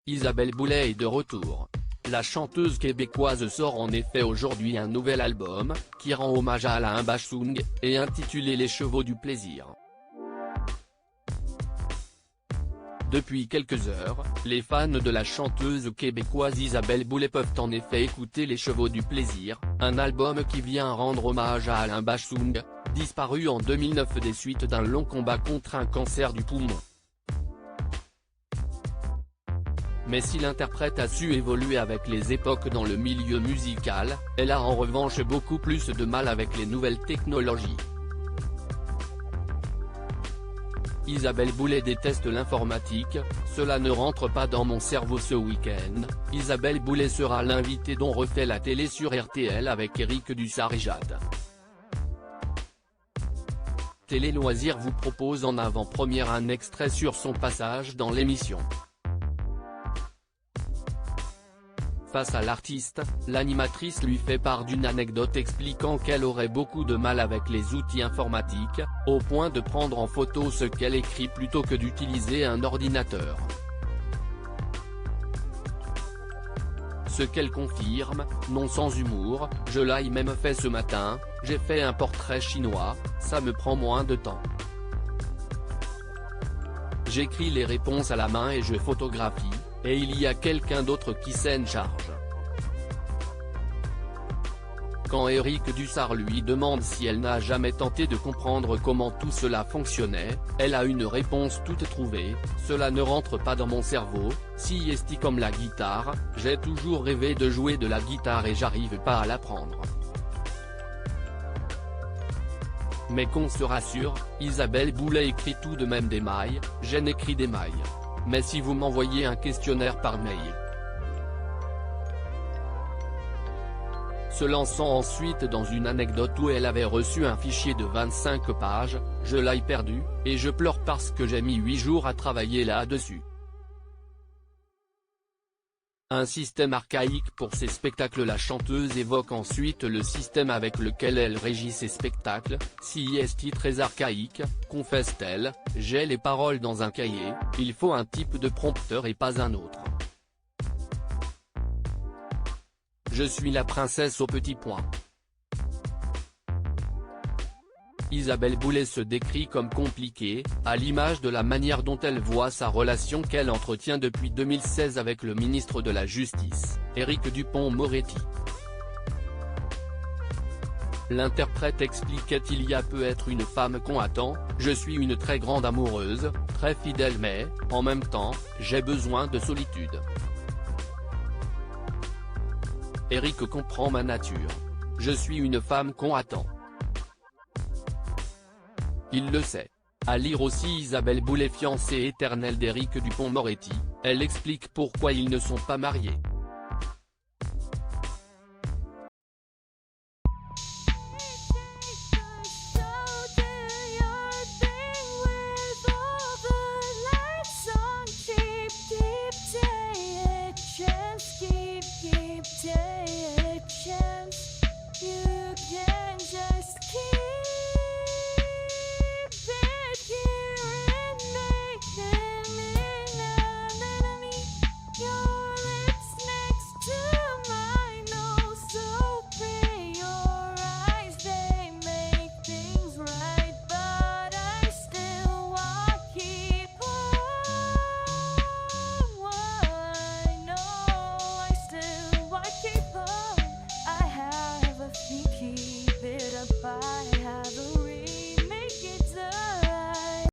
Isabelle Boulay est de retour. La chanteuse québécoise sort en effet aujourd'hui un nouvel album, qui rend hommage à Alain Bashung, et intitulé Les Chevaux du Plaisir. Depuis quelques heures, les fans de la chanteuse québécoise Isabelle Boulay peuvent en effet écouter Les Chevaux du Plaisir, un album qui vient rendre hommage à Alain Bashung, disparu en 2009 des suites d'un long combat contre un cancer du poumon. Mais si l'interprète a su évoluer avec les époques dans le milieu musical, elle a en revanche beaucoup plus de mal avec les nouvelles technologies. Isabelle Boulay déteste l'informatique, cela ne rentre pas dans mon cerveau ce week-end. Isabelle Boulay sera l'invitée dont refait la télé sur RTL avec Éric Dussart et Jade. Télé Loisirs vous propose en avant-première un extrait sur son passage dans l'émission. Face à l'artiste, l'animatrice lui fait part d'une anecdote expliquant qu'elle aurait beaucoup de mal avec les outils informatiques, au point de prendre en photo ce qu'elle écrit plutôt que d'utiliser un ordinateur. Ce qu'elle confirme, non sans humour, je l'ai même fait ce matin, j'ai fait un portrait chinois, ça me prend moins de temps. J'écris les réponses à la main et je photographie, et il y a quelqu'un d'autre qui s'en charge. Quand Éric Dussart lui demande si elle n'a jamais tenté de comprendre comment tout cela fonctionnait, elle a une réponse toute trouvée, cela ne rentre pas dans mon cerveau, si esti comme la guitare, j'ai toujours rêvé de jouer de la guitare et j'arrive pas à l'apprendre. Mais qu'on se rassure, Isabelle Boulay écrit tout de même des mailles, j'en écris des mailles. Mais si vous m'envoyez un questionnaire par mail. Se lançant ensuite dans une anecdote où elle avait reçu un fichier de 25 pages, je l'ai perdu, et je pleure parce que j'ai mis 8 jours à travailler là-dessus. Un système archaïque pour ses spectacles. La chanteuse évoque ensuite le système avec lequel elle régit ses spectacles, si est très archaïque, confesse-t-elle, j'ai les paroles dans un cahier, il faut un type de prompteur et pas un autre. Je suis la princesse au petit point. Isabelle Boulay se décrit comme compliquée, à l'image de la manière dont elle voit sa relation qu'elle entretient depuis 2016 avec le ministre de la Justice, Éric Dupond-Moretti. L'interprète expliquait il y a peu être une femme qu'on attend, je suis une très grande amoureuse, très fidèle mais, en même temps, j'ai besoin de solitude. Éric comprend ma nature. Je suis une femme qu'on attend. Il le sait. À lire aussi Isabelle Boulay fiancée éternelle d'Éric Dupond-Moretti, elle explique pourquoi ils ne sont pas mariés.